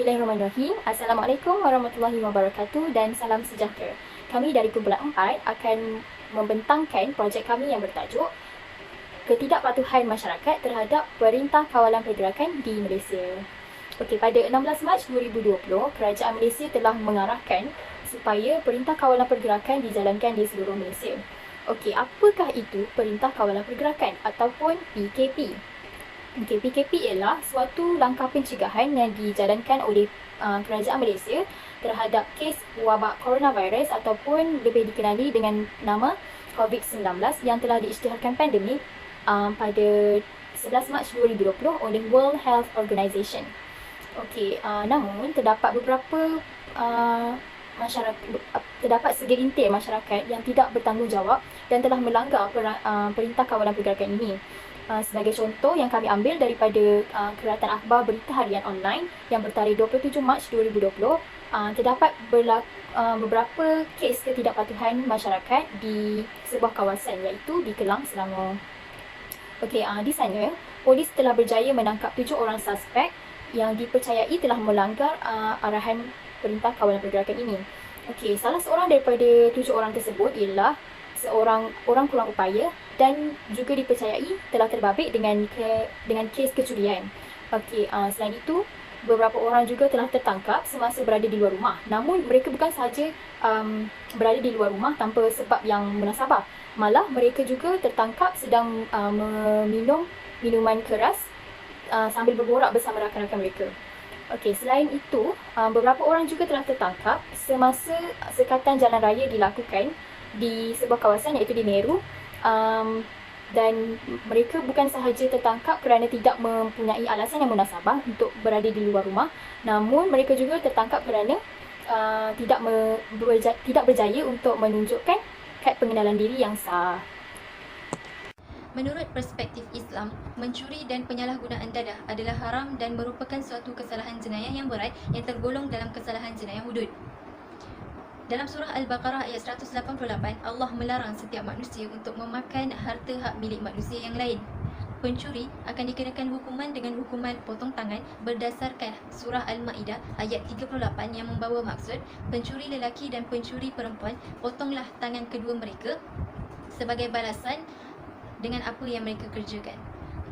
Bismillahirrahmanirrahim. Assalamualaikum warahmatullahi wabarakatuh dan salam sejahtera. Kami dari Kumpulan 4 akan membentangkan projek kami yang bertajuk Ketidakpatuhan Masyarakat Terhadap Perintah Kawalan Pergerakan di Malaysia. Okey, pada 16 Mac 2020, Kerajaan Malaysia telah mengarahkan supaya Perintah Kawalan Pergerakan dijalankan di seluruh Malaysia. Okey, apakah itu Perintah Kawalan Pergerakan ataupun PKP? Okay, PKP ialah suatu langkah pencegahan yang dijalankan oleh Kerajaan Malaysia terhadap kes wabak coronavirus ataupun lebih dikenali dengan nama COVID-19 yang telah diisytiharkan pandemik pada 11 Mac 2020 oleh World Health Organization. Okey, namun terdapat beberapa terdapat segelintir masyarakat yang tidak bertanggungjawab dan telah melanggar Perintah Kawalan Pergerakan ini. Sebagai contoh yang kami ambil daripada Keratan Akhbar Berita Harian Online yang bertarikh 27 Mac 2020, terdapat beberapa kes ketidakpatuhan masyarakat di sebuah kawasan iaitu di Kelang, Selangor. Okey, di sana polis telah berjaya menangkap 7 orang suspek yang dipercayai telah melanggar arahan Perintah Kawalan Pergerakan ini. Okey, salah seorang daripada 7 orang tersebut ialah seorang orang kurang upaya dan juga dipercayai telah terbabit dengan kes kecurian. Okey, selain itu, beberapa orang juga telah tertangkap semasa berada di luar rumah. Namun mereka bukan sahaja berada di luar rumah tanpa sebab yang munasabah. Malah mereka juga tertangkap sedang meminum minuman keras sambil berborak bersama rakan-rakan mereka. Okey, selain itu, beberapa orang juga telah tertangkap semasa sekatan jalan raya dilakukan di sebuah kawasan iaitu di Meru, dan mereka bukan sahaja tertangkap kerana tidak mempunyai alasan yang munasabah untuk berada di luar rumah, namun mereka juga tertangkap kerana tidak berjaya untuk menunjukkan kad pengenalan diri yang sah. Menurut perspektif Islam, mencuri dan penyalahgunaan dadah adalah haram dan merupakan suatu kesalahan jenayah yang berat yang tergolong dalam kesalahan jenayah hudud. Dalam surah Al-Baqarah ayat 188, Allah melarang setiap manusia untuk memakan harta hak milik manusia yang lain. Pencuri akan dikenakan hukuman dengan hukuman potong tangan berdasarkan surah Al-Ma'idah ayat 38 yang membawa maksud pencuri lelaki dan pencuri perempuan, potonglah tangan kedua mereka sebagai balasan dengan apa yang mereka kerjakan.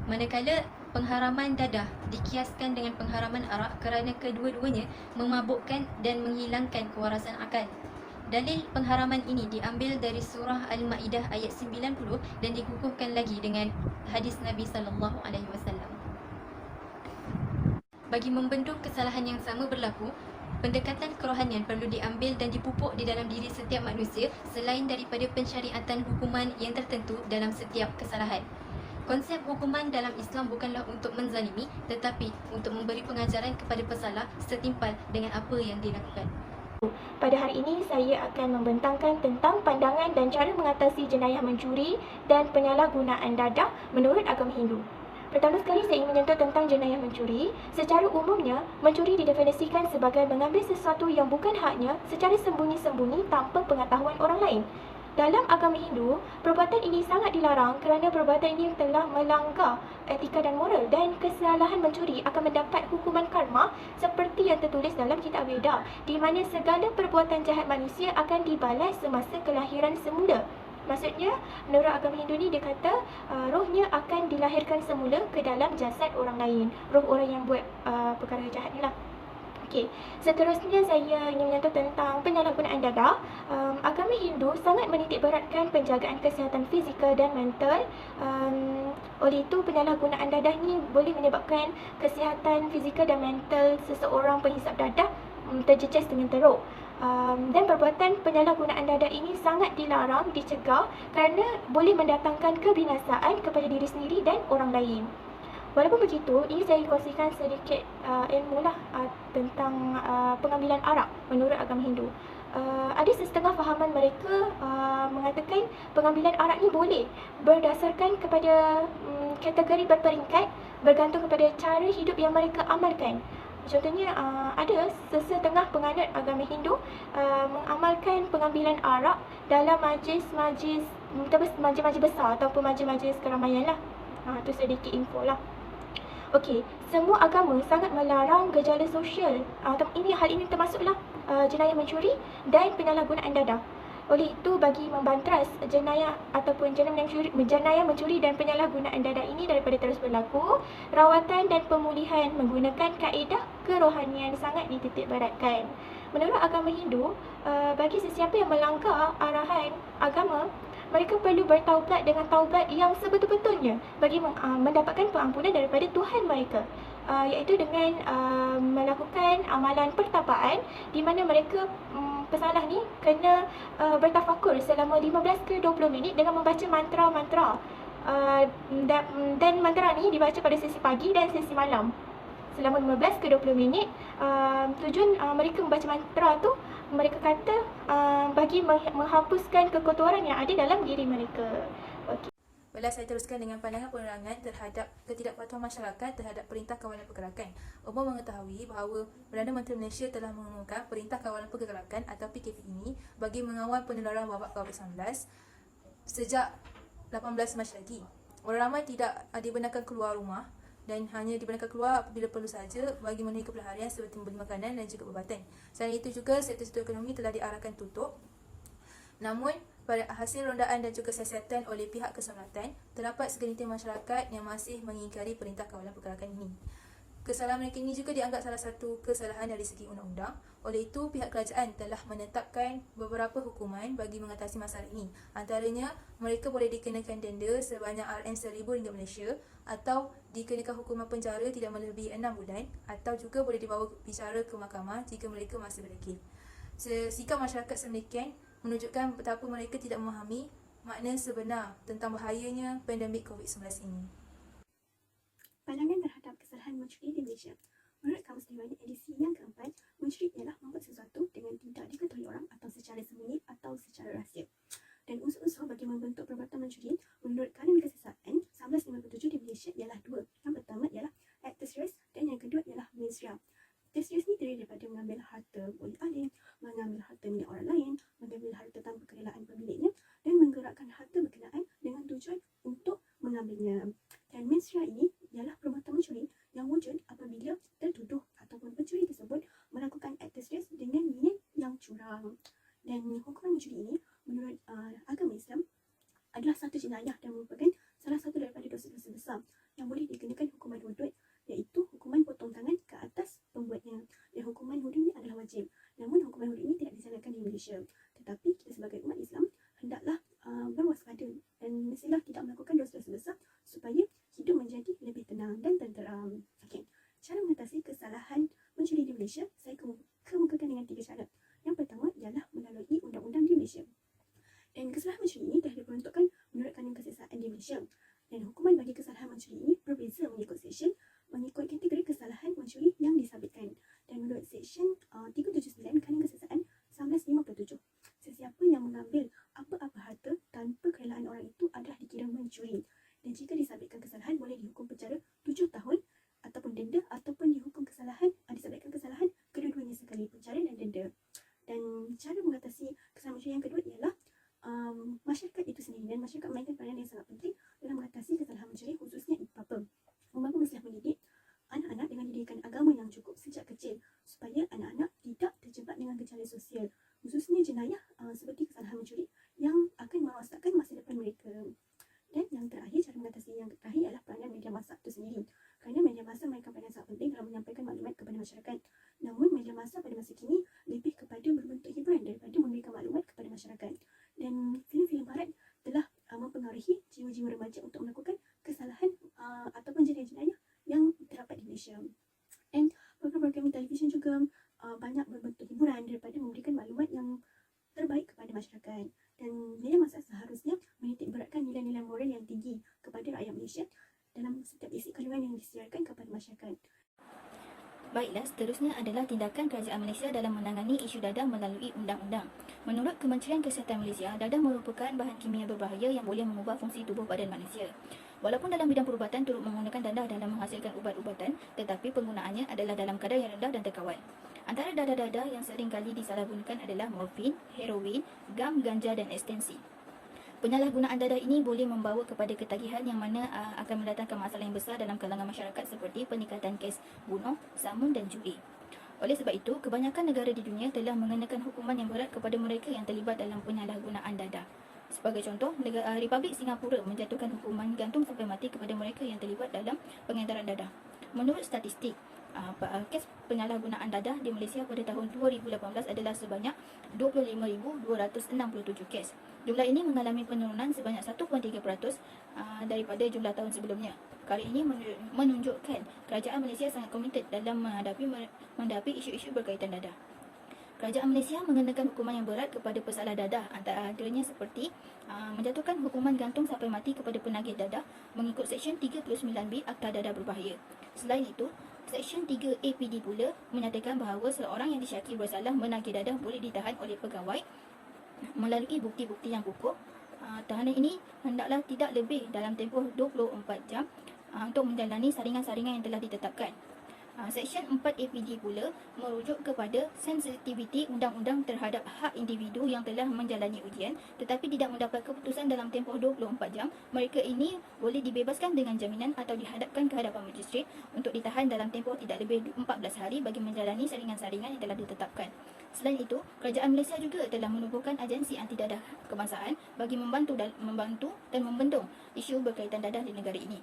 Manakala pengharaman dadah dikiaskan dengan pengharaman arak kerana kedua-duanya memabukkan dan menghilangkan kewarasan akal. Dalil pengharaman ini diambil dari surah Al-Ma'idah ayat 90 dan dikukuhkan lagi dengan hadis Nabi SAW. Bagi membendung kesalahan yang sama berlaku, pendekatan kerohanian perlu diambil dan dipupuk di dalam diri setiap manusia selain daripada pensyariatan hukuman yang tertentu dalam setiap kesalahan. Konsep hukuman dalam Islam bukanlah untuk menzalimi tetapi untuk memberi pengajaran kepada pesalah setimpal dengan apa yang dilakukan. Pada hari ini saya akan membentangkan tentang pandangan dan cara mengatasi jenayah mencuri dan penyalahgunaan dadah menurut agama Hindu. Pertama sekali saya ingin menyentuh tentang jenayah mencuri. Secara umumnya, mencuri didefinisikan sebagai mengambil sesuatu yang bukan haknya secara sembunyi-sembunyi tanpa pengetahuan orang lain. Dalam agama Hindu, perbuatan ini sangat dilarang kerana perbuatan ini telah melanggar etika dan moral dan kesalahan mencuri akan mendapat hukuman karma seperti yang tertulis dalam kitab Veda, di mana segala perbuatan jahat manusia akan dibalas semasa kelahiran semula. Maksudnya, menurut agama Hindu ni dia kata rohnya akan dilahirkan semula ke dalam jasad orang lain, roh orang yang buat perkara jahat ni lah. Okey, seterusnya saya ingin menyentuh tentang penyalahgunaan dadah. Agama Hindu sangat menitikberatkan penjagaan kesihatan fizikal dan mental. Oleh itu, penyalahgunaan dadah ni boleh menyebabkan kesihatan fizikal dan mental seseorang penghisap dadah terjejas dengan teruk. Dan perbuatan penyalahgunaan dadah ini sangat dilarang, dicegah kerana boleh mendatangkan kebinasaan kepada diri sendiri dan orang lain. Walaupun begitu, ini saya kongsikan sedikit ilmu lah tentang pengambilan arak menurut agama Hindu. Ada setengah fahaman mereka mengatakan pengambilan arak ni boleh berdasarkan kepada kategori berperingkat bergantung kepada cara hidup yang mereka amalkan. Contohnya, ada sesetengah penganut agama Hindu mengamalkan pengambilan arak dalam majlis-majlis besar ataupun majlis-majlis keramaian lah. Itu sedikit info lah. Okey, semua agama sangat melarang gejala sosial. Hal ini termasuklah jenayah mencuri dan penyalahgunaan dadah. Oleh itu, bagi membantras jenayah ataupun jenayah mencuri dan penyalahgunaan dadah ini daripada terus berlaku, rawatan dan pemulihan menggunakan kaedah kerohanian sangat dititik beratkan. Menurut agama Hindu, bagi sesiapa yang melanggar arahan agama, mereka perlu bertaubat dengan taubat yang sebetul-betulnya bagi mendapatkan pengampunan daripada Tuhan mereka, iaitu dengan melakukan amalan pertapaan di mana mereka pesalah ni kena bertafakur selama 15 ke 20 minit dengan membaca mantra-mantra, dan mantra ni dibaca pada sesi pagi dan sesi malam selama 15 ke 20 minit. Tujuan mereka membaca mantra tu, mereka kata bagi menghapuskan kekotoran yang ada dalam diri mereka. Okey. Baiklah, saya teruskan dengan pandangan penerangan terhadap ketidakpatuhan masyarakat terhadap Perintah Kawalan Pergerakan. Umum mengetahui bahawa Perdana Menteri Malaysia telah mengumumkan Perintah Kawalan Pergerakan atau PKP ini bagi mengawal penularan wabak COVID-19 sejak 18 Mac lagi. Orang ramai tidak dibenarkan keluar rumah dan hanya dibenarkan keluar apabila perlu sahaja bagi memenuhi keperluan harian seperti membeli makanan dan juga perubatan. Selain itu juga, sektor-sektor ekonomi telah diarahkan tutup. Namun, pada hasil rondaan dan juga siasatan oleh pihak keselamatan, terdapat segelintir masyarakat yang masih mengingkari Perintah Kawalan Pergerakan ini. Kesalahan mereka ini juga dianggap salah satu kesalahan dari segi undang-undang. Oleh itu, pihak kerajaan telah menetapkan beberapa hukuman bagi mengatasi masalah ini. Antaranya, mereka boleh dikenakan denda sebanyak RM1,000 Malaysia atau dikenakan hukuman penjara tidak melebihi 6 bulan atau juga boleh dibawa bicara ke mahkamah jika mereka masih berdegil. Sikap masyarakat sedemikian menunjukkan betapa mereka tidak memahami makna sebenar tentang bahayanya pandemik COVID-19 ini. Pandangan terhadap kesalahan mencuri di Malaysia. Menurut Kamus Dewan edisi yang keempat, mencuri ialah membuat sesuatu dengan tidak diketahui orang atau secara sembunyi atau secara rahsia. Dan unsur-unsur bagi membentuk perbuatan mencuri menurut Kanun Kesiasaan 1957 di Malaysia ialah dua. Yang pertama ialah act tersiris dan yang kedua ialah mens rea. Tersiris ni terdiri daripada mengambil harta oleh ahli, mengambil harta milik orang lain, mengambil harta tanpa kerelaan pemiliknya dan menggerakkan harta berkenaan dengan tujuan untuk mengambilnya. Dan mens rea ini ialah perbuatan mencuri yang wujud apabila tertuduh ataupun pencuri tersebut melakukan act tersiris dengan niat yang curang. Dan hukuman mencuri ini menurut agama Islam adalah satu jenayah dan merupakan salah satu daripada dosa-dosa besar yang boleh dikenakan hukuman hudud, iaitu hukuman potong tangan ke atas pembuatnya. Dan hukuman hudud ini adalah wajib. Namun hukuman hudud ini tidak dilaksanakan di Malaysia. Tetapi kita sebagai umat Islam hendaklah berwaspada dan mestilah tidak melakukan dosa-dosa besar supaya hidup menjadi lebih tenang dan tenteram. Okey. Cara mengatasi kesalahan mencuri di Malaysia, saya kemukakan dengan 3 cara. Yang pertama ialah melalui undang-undang di Malaysia. Dan kesalahan mencuri ini telah diperuntukkan menurut Kanun Kesiasaan di Malaysia. Dan hukuman bagi kesalahan mencuri ini berbeza mengikut seksyen, mengikut kategori kesalahan mencuri yang disabitkan. Dan menurut seksyen 379 Kanun Kesiasaan 1957, sesiapa yang mengambil apa-apa harta tanpa kerelaan orang itu adalah dikira mencuri. Dan jika disabitkan kesalahan, boleh dihukum penjara 7 tahun ataupun denda, ataupun dihukum disabitkan kesalahan kedua-duanya sekali, penjara dan denda. Dan cara mengatasi kesalahan mencuri yang kedua ialah masyarakat itu sendiri, dan masyarakat mainkan peranan yang sangat penting dalam mengatasi kesalahan mencuri, khususnya ibu-bapa. Ibu-bapa mestilah mendidik anak-anak dengan didikan agama yang cukup sejak kecil supaya anak-anak tidak terjebak dengan gejala sosial, khususnya jenayah seperti kesalahan mencuri yang akan merosakkan masa depan mereka. Dan yang terakhir, cara mengatasi yang terakhir ialah peranan media massa itu sendiri. Kerana media massa mainkan peranan sangat penting dalam menyampaikan maklumat kepada masyarakat. Namun media massa pada masa kini lebih kepada berbentuk hiburan daripada memberikan maklumat kepada masyarakat. Dan filem-filem barat telah mempengaruhi jiwa-jiwa remaja untuk melakukan kesalahan ataupun jenayah-jenayah yang terdapat di Malaysia. Dan program-program televisyen juga banyak berbentuk hiburan daripada memberikan maklumat yang terbaik kepada masyarakat. Dan media massa seharusnya menitik beratkan nilai-nilai moral yang tinggi kepada rakyat Malaysia dalam setiap isi kandungan yang disiarkan kepada masyarakat. Baiklah, seterusnya adalah tindakan kerajaan Malaysia dalam menangani isu dadah melalui undang-undang. Menurut Kementerian Kesihatan Malaysia, dadah merupakan bahan kimia berbahaya yang boleh mengubah fungsi tubuh badan manusia. Walaupun dalam bidang perubatan turut menggunakan dadah dalam menghasilkan ubat-ubatan, tetapi penggunaannya adalah dalam kadar yang rendah dan terkawal. Antara dadah-dadah yang sering kali disalahgunakan adalah morfin, heroin, gam, ganja dan ekstensi. Penyalahgunaan dadah ini boleh membawa kepada ketagihan yang mana akan mendatangkan masalah yang besar dalam kalangan masyarakat seperti peningkatan kes bunuh, samun dan judi. Oleh sebab itu, kebanyakan negara di dunia telah mengenakan hukuman yang berat kepada mereka yang terlibat dalam penyalahgunaan dadah. Sebagai contoh, Republik Singapura menjatuhkan hukuman gantung sampai mati kepada mereka yang terlibat dalam pengedaran dadah. Menurut statistik, kes penyalahgunaan dadah di Malaysia pada tahun 2018 adalah sebanyak 25,267 kes. Jumlah ini mengalami penurunan sebanyak 1.3% daripada jumlah tahun sebelumnya. Kali ini menunjukkan kerajaan Malaysia sangat komited dalam menghadapi isu-isu berkaitan dadah. Kerajaan Malaysia mengenakan hukuman yang berat kepada pesalah dadah, antaranya seperti menjatuhkan hukuman gantung sampai mati kepada penagih dadah mengikut Seksyen 39B Akta Dadah Berbahaya. Selain itu, Seksyen 3 APD pula menyatakan bahawa seorang yang disyaki bersalah menagih dadah boleh ditahan oleh pegawai melalui bukti-bukti yang kukuh. Tahanan ini hendaklah tidak lebih dalam tempoh 24 jam untuk menjalani saringan-saringan yang telah ditetapkan. Seksyen 4 APD pula merujuk kepada sensitiviti undang-undang terhadap hak individu yang telah menjalani ujian tetapi tidak mendapat keputusan dalam tempoh 24 jam. Mereka ini boleh dibebaskan dengan jaminan atau dihadapkan ke hadapan magistrat untuk ditahan dalam tempoh tidak lebih 14 hari bagi menjalani saringan-saringan yang telah ditetapkan. Selain itu, kerajaan Malaysia juga telah menubuhkan agensi anti dadah kebangsaan bagi membantu dan membendung isu berkaitan dadah di negara ini.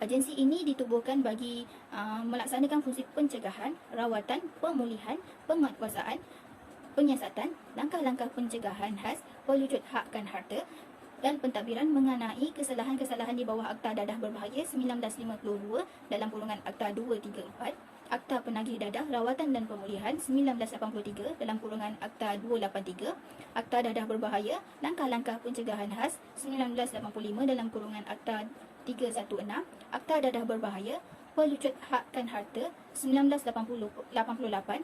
Agensi ini ditubuhkan bagi melaksanakan fungsi pencegahan, rawatan, pemulihan, penguatkuasaan, penyiasatan, langkah-langkah pencegahan khas, pelujut hakkan harta dan pentadbiran mengenai kesalahan-kesalahan di bawah Akta Dadah Berbahaya 1952 dalam kurungan Akta 234, Akta Penagih Dadah, Rawatan dan Pemulihan 1983 dalam kurungan Akta 283, Akta Dadah Berbahaya, Langkah-langkah Pencegahan Khas 1985 dalam kurungan Akta 316, Akta Dadah Berbahaya, Pelujut Hakkan Harta 1988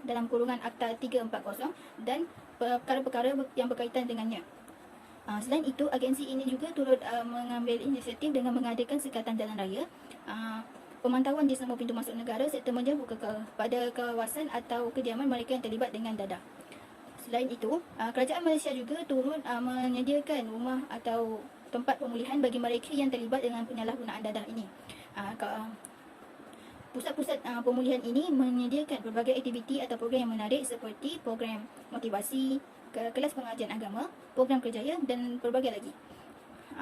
dalam kurungan Akta 340 dan perkara-perkara yang berkaitan dengannya. Selain itu, agensi ini juga turut mengambil inisiatif dengan mengadakan sekatan jalan raya, pemantauan di semua pintu masuk negara serta menjaga pada kawasan atau kediaman mereka yang terlibat dengan dadah. Selain itu, kerajaan Malaysia juga turut menyediakan rumah atau tempat pemulihan bagi mereka yang terlibat dengan penyalahgunaan dadah ini. Pusat-pusat pemulihan ini menyediakan berbagai aktiviti atau program yang menarik seperti program motivasi, kelas pengajian agama, program kerjaya dan berbagai lagi.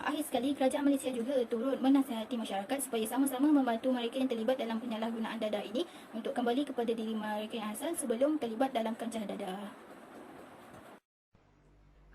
Akhir sekali, kerajaan Malaysia juga turut menasihati masyarakat supaya sama-sama membantu mereka yang terlibat dalam penyalahgunaan dadah ini untuk kembali kepada diri mereka yang asal sebelum terlibat dalam kancah dadah.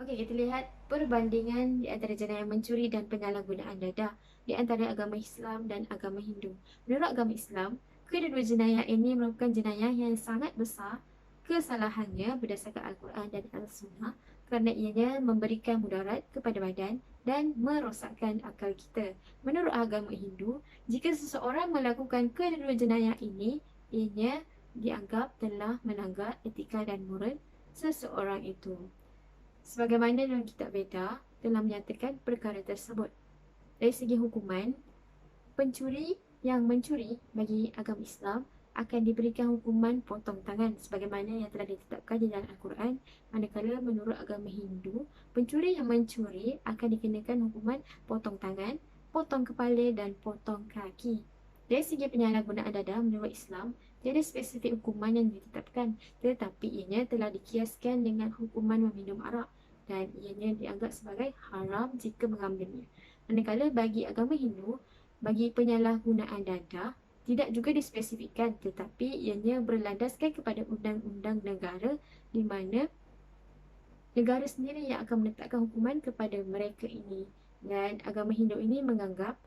Okey, kita lihat perbandingan di antara jenayah mencuri dan penyalahgunaan dadah di antara agama Islam dan agama Hindu. Menurut agama Islam, kedua-dua jenayah ini merupakan jenayah yang sangat besar kesalahannya berdasarkan Al-Quran dan Al-Sunnah kerana ianya memberikan mudarat kepada badan dan merosakkan akal kita. Menurut agama Hindu, jika seseorang melakukan kedua-dua jenayah ini, ianya dianggap telah melanggar etika dan moral seseorang itu. Sebagaimana dalam kitab Veda telah menyatakan perkara tersebut. Dari segi hukuman, pencuri yang mencuri bagi agama Islam akan diberikan hukuman potong tangan sebagaimana yang telah ditetapkan di dalam Al-Quran, manakala menurut agama Hindu, pencuri yang mencuri akan dikenakan hukuman potong tangan, potong kepala dan potong kaki. Dari segi penyalahgunaan dadah menurut Islam, tiada spesifik hukuman yang ditetapkan, tetapi ianya telah dikiaskan dengan hukuman meminum arak dan ianya dianggap sebagai haram jika mengambilnya. Manakala bagi agama Hindu, bagi penyalahgunaan dadah tidak juga dispesifikkan, tetapi ianya berlandaskan kepada undang-undang negara di mana negara sendiri yang akan menetapkan hukuman kepada mereka ini. Dan agama Hindu ini menganggap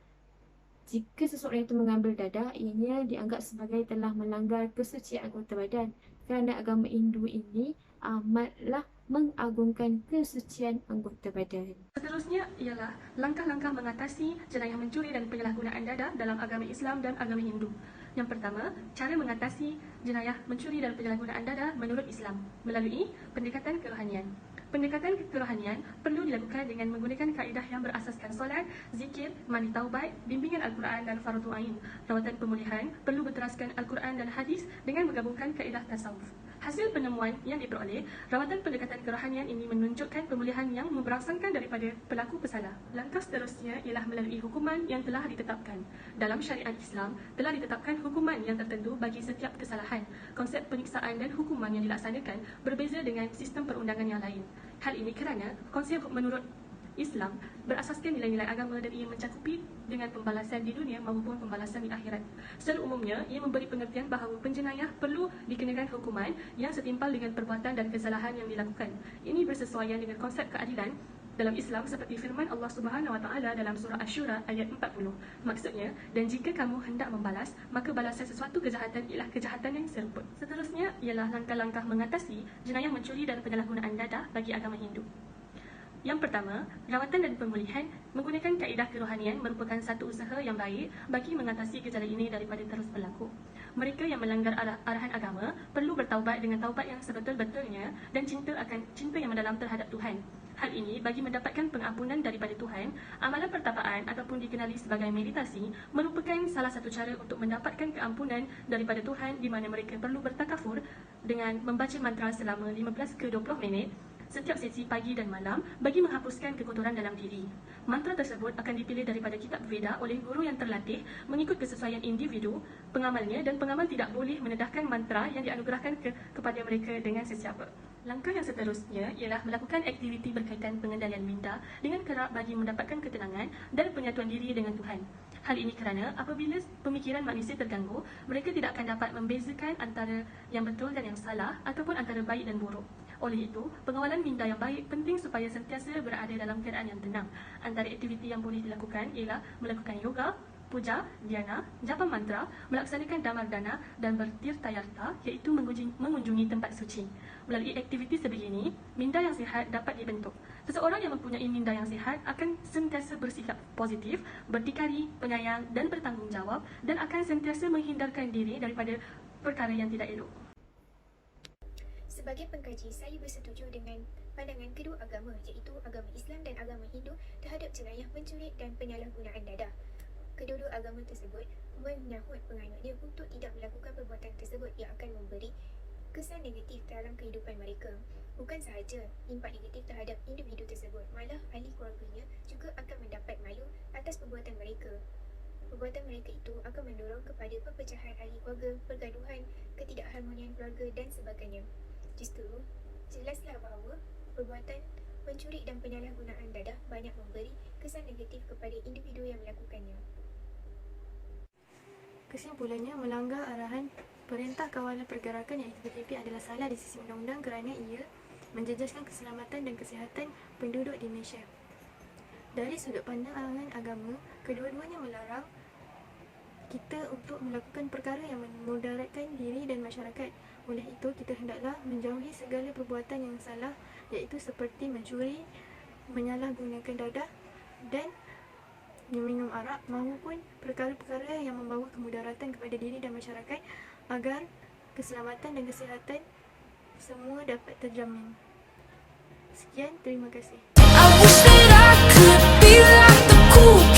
jika seseorang itu mengambil dadah, ianya dianggap sebagai telah melanggar kesucian anggota badan kerana agama Hindu ini amatlah mengagungkan kesucian anggota badan. Seterusnya ialah langkah-langkah mengatasi jenayah mencuri dan penyalahgunaan dadah dalam agama Islam dan agama Hindu. Yang pertama, cara mengatasi jenayah mencuri dan penyalahgunaan dadah menurut Islam melalui pendekatan kerohanian. Pendekatan kerohanian perlu dilakukan dengan menggunakan kaedah yang berasaskan solat, zikir, mandi taubat, bimbingan Al-Quran dan fardu ain. Rawatan pemulihan perlu berteraskan Al-Quran dan hadis dengan menggabungkan kaedah tasawuf. Hasil penemuan yang diperoleh, rawatan pendekatan kerohanian ini menunjukkan pemulihan yang memberangsangkan daripada pelaku bersalah. Langkah seterusnya ialah melalui hukuman yang telah ditetapkan. Dalam syariat Islam, telah ditetapkan hukuman yang tertentu bagi setiap kesalahan. Konsep penyiksaan dan hukuman yang dilaksanakan berbeza dengan sistem perundangan yang lain. Hal ini kerana konsep menurut Islam berasaskan nilai-nilai agama dan ia mencakupi dengan pembalasan di dunia maupun pembalasan di akhirat. Secara umumnya, ia memberi pengertian bahawa penjenayah perlu dikenakan hukuman yang setimpal dengan perbuatan dan kesalahan yang dilakukan. Ini bersesuaian dengan konsep keadilan dalam Islam seperti firman Allah Subhanahu Wa Taala dalam surah Asy-Syura ayat 40. Maksudnya, dan jika kamu hendak membalas, maka balasan sesuatu kejahatan ialah kejahatan yang seruput. Seterusnya ialah langkah-langkah mengatasi jenayah mencuri dan penyalahgunaan dadah bagi agama Hindu. Yang pertama, rawatan dan pemulihan menggunakan kaedah kerohanian merupakan satu usaha yang baik bagi mengatasi gejala ini daripada terus berlaku. Mereka yang melanggar arahan agama perlu bertaubat dengan taubat yang sebetul-betulnya dan cinta yang mendalam terhadap Tuhan. Hal ini bagi mendapatkan pengampunan daripada Tuhan. Amalan pertapaan ataupun dikenali sebagai meditasi merupakan salah satu cara untuk mendapatkan keampunan daripada Tuhan, di mana mereka perlu bertakafur dengan membaca mantra selama 15 ke 20 minit setiap sesi pagi dan malam bagi menghapuskan kekotoran dalam diri. Mantra tersebut akan dipilih daripada kitab Veda oleh guru yang terlatih mengikut kesesuaian individu pengamalnya, dan pengamal tidak boleh mendedahkan mantra yang dianugerahkan kepada mereka dengan sesiapa. Langkah yang seterusnya ialah melakukan aktiviti berkaitan pengendalian minda dengan kerap bagi mendapatkan ketenangan dan penyatuan diri dengan Tuhan. Hal ini kerana apabila pemikiran manusia terganggu, mereka tidak akan dapat membezakan antara yang betul dan yang salah ataupun antara baik dan buruk. Oleh itu, pengawalan minda yang baik penting supaya sentiasa berada dalam keadaan yang tenang. Antara aktiviti yang boleh dilakukan ialah melakukan yoga, puja, dhyana, japa mantra, melaksanakan damardana dan bertirtayarta, iaitu mengunjungi tempat suci. Melalui aktiviti sebegini, minda yang sihat dapat dibentuk. Seseorang yang mempunyai minda yang sihat akan sentiasa bersikap positif, berdikari, penyayang dan bertanggungjawab, dan akan sentiasa menghindarkan diri daripada perkara yang tidak elok. Sebagai pengkaji, saya bersetuju dengan pandangan kedua agama, iaitu agama Islam dan agama Hindu terhadap jenayah mencuri dan penyalahgunaan dadah. Kedua-dua agama tersebut menyahut penganutnya untuk tidak melakukan perbuatan tersebut yang akan memberi kesan negatif dalam kehidupan mereka. Bukan sahaja impak negatif terhadap individu tersebut, malah ahli keluarganya juga akan mendapat malu atas perbuatan mereka. Perbuatan mereka itu akan mendorong kepada perpecahan ahli keluarga, pergaduhan, ketidakharmonian keluarga dan sebagainya. Justru, jelaslah bahawa perbuatan mencuri dan penyalahgunaan dadah banyak memberi kesan negatif kepada individu yang melakukannya. Kesimpulannya, melanggar arahan Perintah Kawalan Pergerakan iaitu PKP adalah salah di sisi undang-undang kerana ia menjejaskan keselamatan dan kesihatan penduduk di Malaysia. Dari sudut pandangan agama, kedua-duanya melarang kita untuk melakukan perkara yang memudaratkan diri dan masyarakat. Oleh itu, kita hendaklah menjauhi segala perbuatan yang salah, iaitu seperti mencuri, menyalahgunakan dadah dan meminum arak, maupun perkara-perkara yang membawa kemudaratan kepada diri dan masyarakat, agar keselamatan dan kesihatan semua dapat terjamin. Sekian, terima kasih. I wish that I could be like the cool